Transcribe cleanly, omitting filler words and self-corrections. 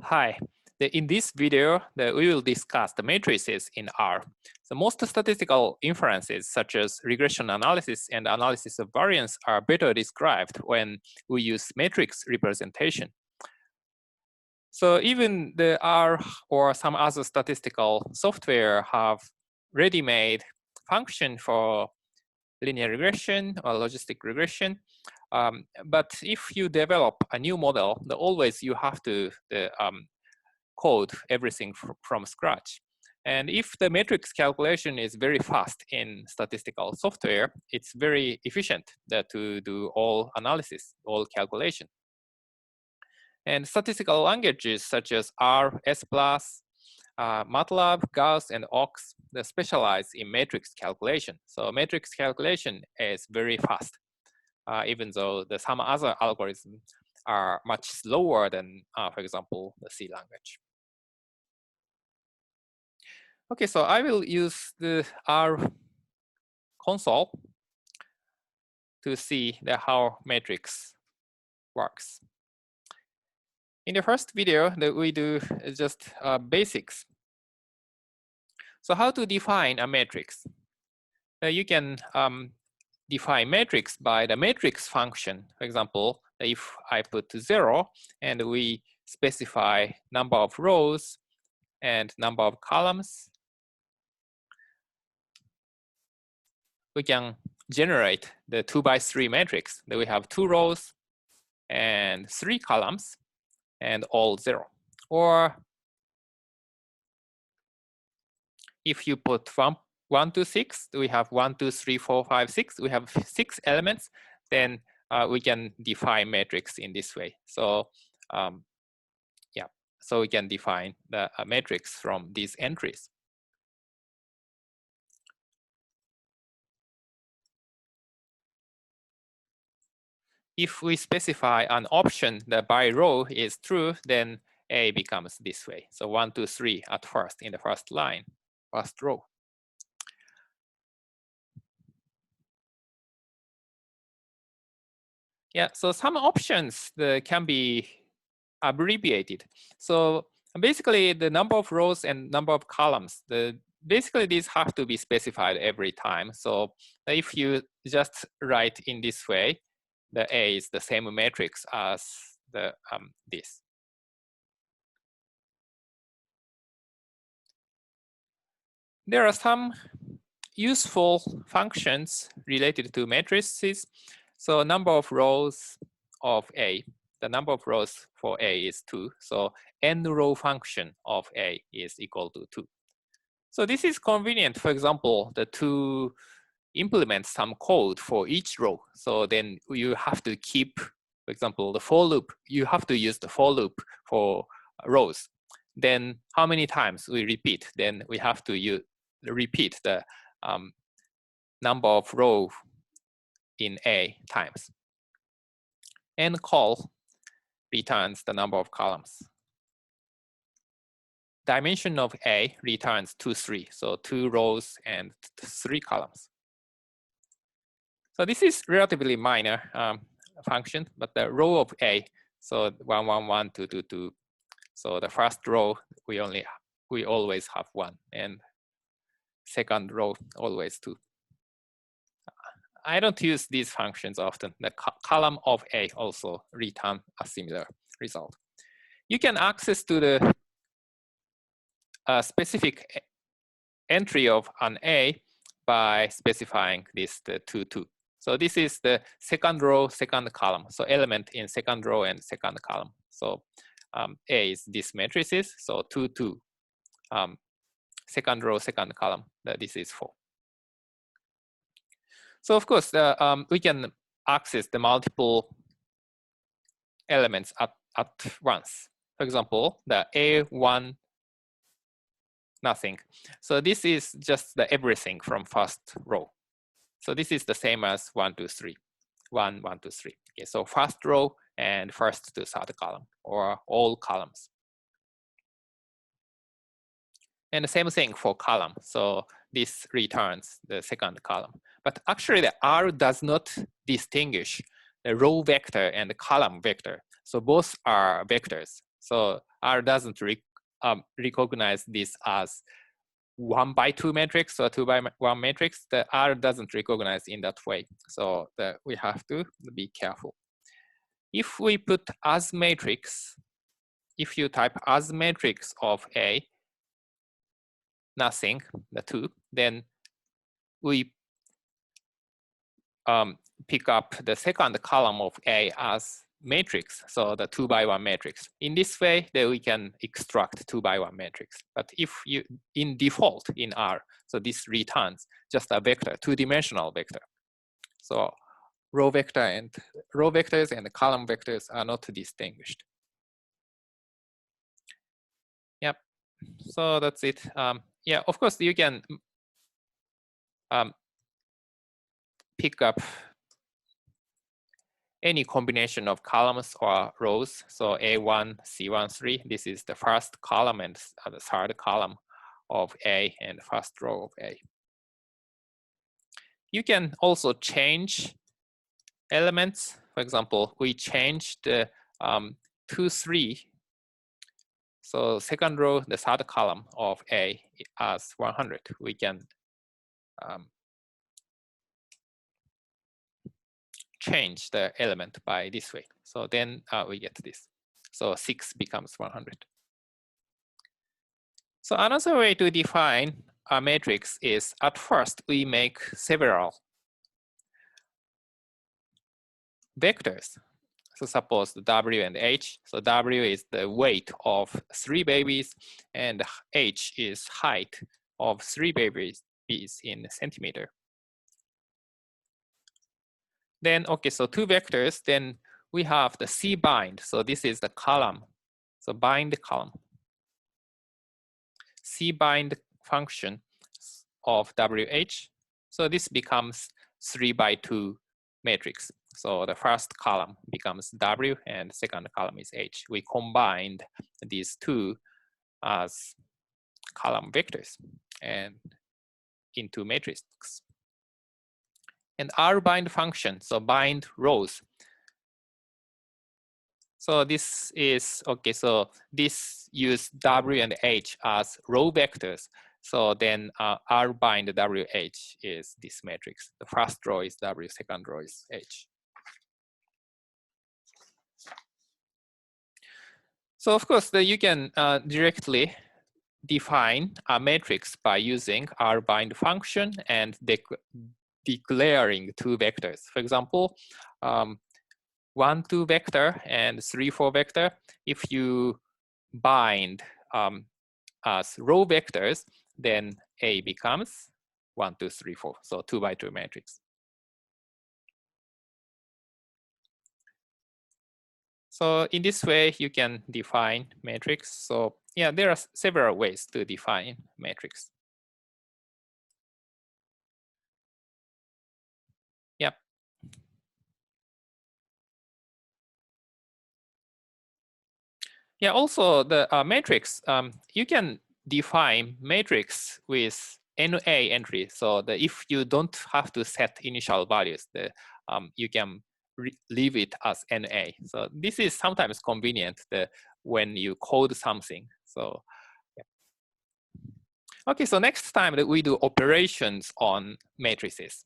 Hi. In this video, we will discuss the matrices in R. So most statistical inferences, such as regression analysis and analysis of variance, are better described when we use matrix representation. So even the R or some other statistical software have ready-made function for linear regression or logistic regression. But if you develop a new model, always you have to code everything from scratch. And if the matrix calculation is very fast in statistical software, it's very efficient to do all analysis, all calculation. And statistical languages such as R, S+, MATLAB, Gauss, and OX, they specialize in matrix calculation. So matrix calculation is very fast, even though some other algorithms are much slower than, for example, the C language. Okay, so I will use the R console to see how matrix works. In the first video that we do is just basics. So how to define a matrix? You can define matrix by the matrix function. For example, if I put 0 and we specify number of rows and number of columns, we can generate the 2x3 matrix. That we have 2 rows and 3 columns and all 0. Or if you put 1 to 6, we have 1, 2, 3, 4, 5, 6. We have 6 elements. Then we can define matrix in this way. So yeah, so we can define the matrix from these entries. If we specify an option that by row is true, then A becomes this way. So 1, 2, 3 at first in the first line, first row. Yeah, so some options can be abbreviated. So basically the number of rows and number of columns, basically these have to be specified every time. So if you just write in this way, the A is the same matrix as this. There are some useful functions related to matrices. So number of rows of A, the number of rows for A is 2. So n row function of A is equal to 2. So this is convenient, for example, to implement some code for each row. So then you have to keep, for example, the for loop. You have to use the for loop for rows. Then how many times we repeat? Then we have to repeat the number of rows in A times. And call returns the number of columns. Dimension of A returns 2, 3. So 2 rows and 3 columns. So this is relatively minor function, but the row of A, so 1, 1, 1, 2, 2, 2. So the first row, we always have 1, and second row, always 2. I don't use these functions often. The column of A also return a similar result. You can access to the specific entry of an A by specifying this, the 2, 2. So this is the second row, second column. So element in second row and second column. So A is this matrices. So 2, 2. Second row, second column. This is 4. So of course, we can access the multiple elements at once. For example, the A1 nothing. So this is just the everything from first row. So this is the same as 1, 2, 3. 1, 1, 2, 3. Okay, so first row and first to third column, or all columns. And the same thing for column. So this returns the second column. But actually the R does not distinguish the row vector and the column vector. So both are vectors. So R doesn't recognize this as 1x2 matrix or 2x1 matrix. The R doesn't recognize in that way. So we have to be careful. If we put as matrix, if you type as matrix of A, nothing, the 2, then we pick up the second column of A as matrix, so the 2x1 matrix. In this way, then we can extract 2x1 matrix. But if you, in default in R, so this returns just a vector, two-dimensional vector. So row vectors and column vectors are not distinguished. Yep. So that's it. Yeah, of course you can pick up any combination of columns or rows. So A1, C1, 3. This is the first column and the third column of A and first row of A. You can also change elements. For example, we changed the 2, 3. So second row, the third column of A as 100. We can change the element by this way. So then we get this. So 6 becomes 100. So another way to define a matrix is, at first we make several vectors. So suppose W and H. So W is the weight of 3 babies, and H is height of 3 babies in centimeter. Then, okay, so 2 vectors, then we have the C bind. So this is the column. So bind column. C bind function of WH. So this becomes 3x2 matrix. So the first column becomes W and second column is H. We combined these two as column vectors and into matrices. And R bind function, so bind rows. So this is, okay, so this use W and H as row vectors. So then R bind WH is this matrix. The first row is W, second row is H. So of course, you can directly define a matrix by using R bind function and declaring 2 vectors. For example, 1, 2 vector and 3, 4 vector. If you bind as row vectors, then A becomes 1, 2, 3, 4. So 2x2 matrix. So in this way, you can define matrix. So yeah, there are several ways to define matrix. Yep. Yeah, also the matrix, you can define matrix with NA entry. So if you don't have to set initial values, you can leave it as NA. So this is sometimes convenient when you code something. So yeah. Okay, so next time that we do operations on matrices.